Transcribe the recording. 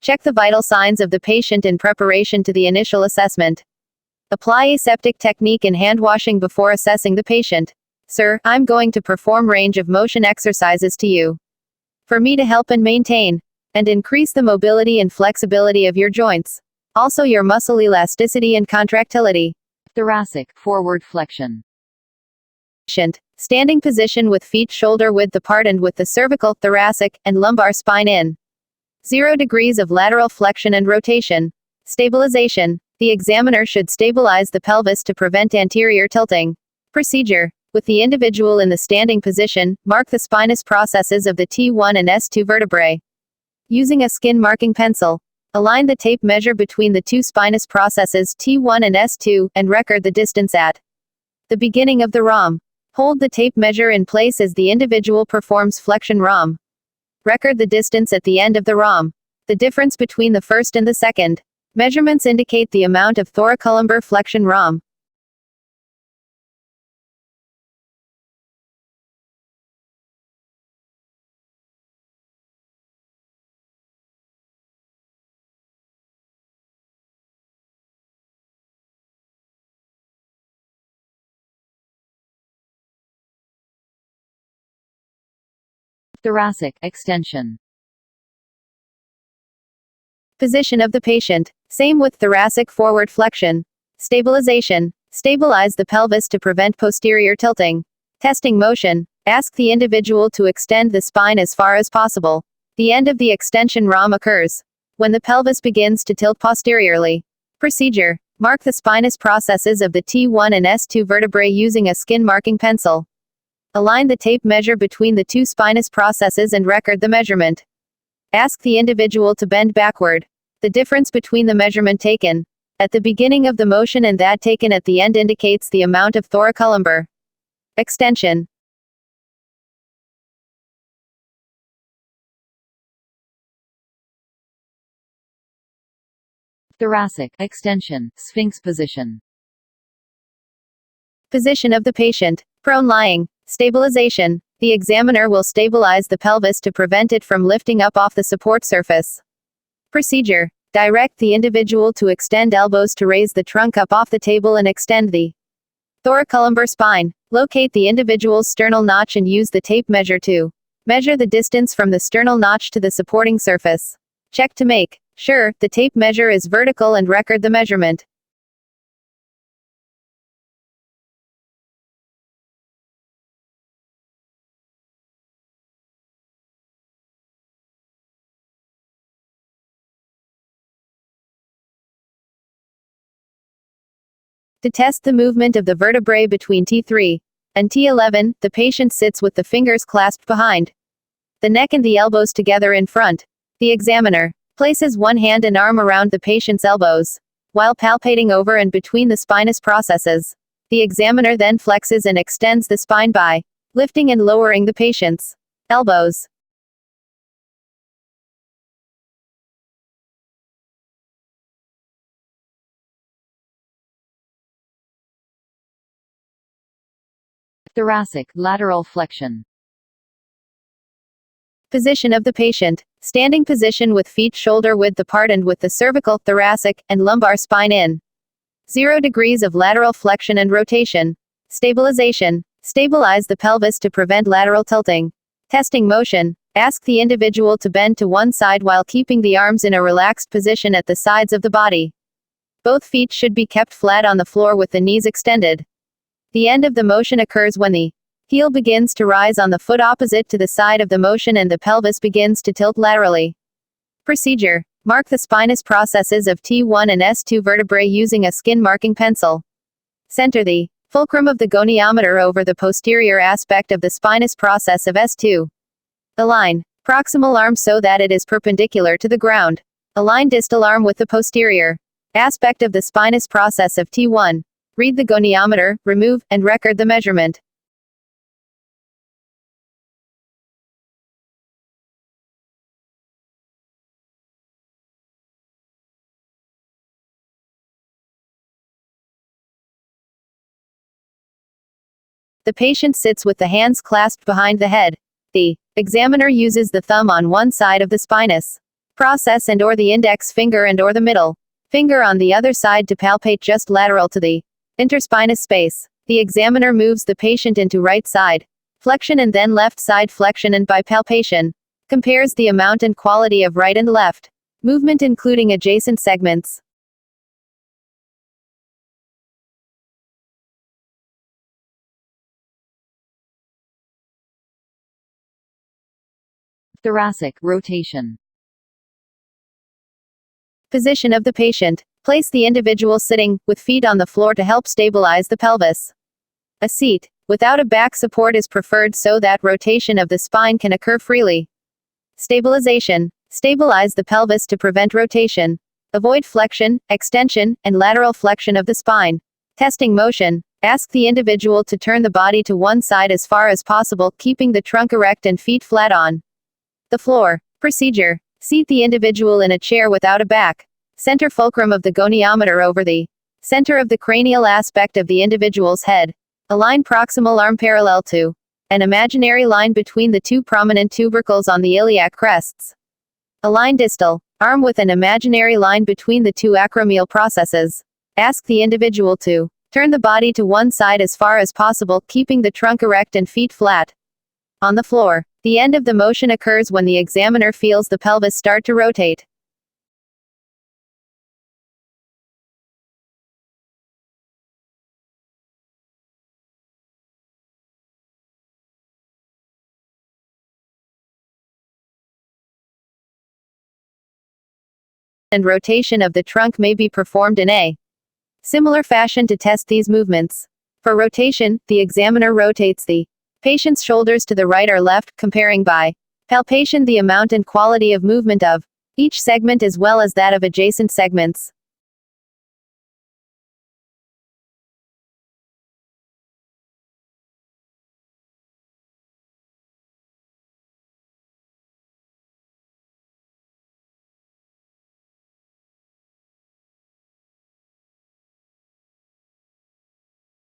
Check the vital signs of the patient in preparation to the initial assessment. Apply aseptic technique in hand washing before assessing the patient. Sir, I'm going to perform range of motion exercises to you, for me to help and maintain and increase the mobility and flexibility of your joints. Also your muscle elasticity and contractility. Thoracic forward flexion. Standing position with feet shoulder width apart and with the cervical, thoracic, and lumbar spine in 0 degrees of lateral flexion and rotation. Stabilization. The examiner should stabilize the pelvis to prevent anterior tilting. Procedure. With the individual in the standing position, mark the spinous processes of the T1 and S2 vertebrae. Using a skin marking pencil, align the tape measure between the two spinous processes T1 and S2, and record the distance at the beginning of the ROM. Hold the tape measure in place as the individual performs flexion ROM. Record the distance at the end of the ROM. The difference between the first and the second measurements indicate the amount of thoracolumbar flexion ROM. Thoracic extension. Position of the patient. Same with thoracic forward flexion. Stabilization. Stabilize the pelvis to prevent posterior tilting. Testing motion. Ask the individual to extend the spine as far as possible. The end of the extension ROM occurs when the pelvis begins to tilt posteriorly. Procedure. Mark the spinous processes of the T1 and S2 vertebrae using a skin marking pencil. Align the tape measure between the two spinous processes and record the measurement. Ask the individual to bend backward. The difference between the measurement taken at the beginning of the motion and that taken at the end indicates the amount of thoracolumbar extension. Thoracic extension, Sphinx position. Position of the patient. Prone lying. Stabilization. The examiner will stabilize the pelvis to prevent it from lifting up off the support surface. Procedure. Direct the individual to extend elbows to raise the trunk up off the table and extend the thoracolumbar spine. Locate the individual's sternal notch and use the tape measure to measure the distance from the sternal notch to the supporting surface. Check to make sure the tape measure is vertical and record the measurement. To test the movement of the vertebrae between T3 and T11, the patient sits with the fingers clasped behind the neck and the elbows together in front. The examiner places one hand and arm around the patient's elbows, while palpating over and between the spinous processes. The examiner then flexes and extends the spine by lifting and lowering the patient's elbows. Thoracic lateral flexion. Position of the patient. Standing position with feet shoulder width apart and with the cervical, thoracic, and lumbar spine in 0 degrees of lateral flexion and rotation. Stabilization. Stabilize the pelvis to prevent lateral tilting. Testing motion. Ask the individual to bend to one side while keeping the arms in a relaxed position at the sides of the body. Both feet should be kept flat on the floor with the knees extended. The end of the motion occurs when the heel begins to rise on the foot opposite to the side of the motion and the pelvis begins to tilt laterally. Procedure. Mark the spinous processes of T1 and S2 vertebrae using a skin marking pencil. Center the fulcrum of the goniometer over the posterior aspect of the spinous process of S2. Align proximal arm so that it is perpendicular to the ground. Align distal arm with the posterior aspect of the spinous process of T1. Read the goniometer, remove, and record the measurement. The patient sits with the hands clasped behind the head. The examiner uses the thumb on one side of the spinous process and or the index finger and or the middle finger on the other side to palpate just lateral to the interspinous space. The examiner moves the patient into right side flexion and then left side flexion and by palpation, compares the amount and quality of right and left movement including adjacent segments. Thoracic rotation. Position of the patient. Place the individual sitting, with feet on the floor to help stabilize the pelvis. A seat, without a back support is preferred so that rotation of the spine can occur freely. Stabilization. Stabilize the pelvis to prevent rotation. Avoid flexion, extension, and lateral flexion of the spine. Testing motion. Ask the individual to turn the body to one side as far as possible, keeping the trunk erect and feet flat on the floor. Procedure. Seat the individual in a chair without a back. Center fulcrum of the goniometer over the center of the cranial aspect of the individual's head. Align proximal arm parallel to an imaginary line between the two prominent tubercles on the iliac crests. Align distal arm with an imaginary line between the two acromial processes. Ask the individual to turn the body to one side as far as possible, keeping the trunk erect and feet flat on the floor. The end of the motion occurs when the examiner feels the pelvis start to rotate. And rotation of the trunk may be performed in a similar fashion to test these movements. For rotation, the examiner rotates the patient's shoulders to the right or left, comparing by palpation the amount and quality of movement of each segment as well as that of adjacent segments.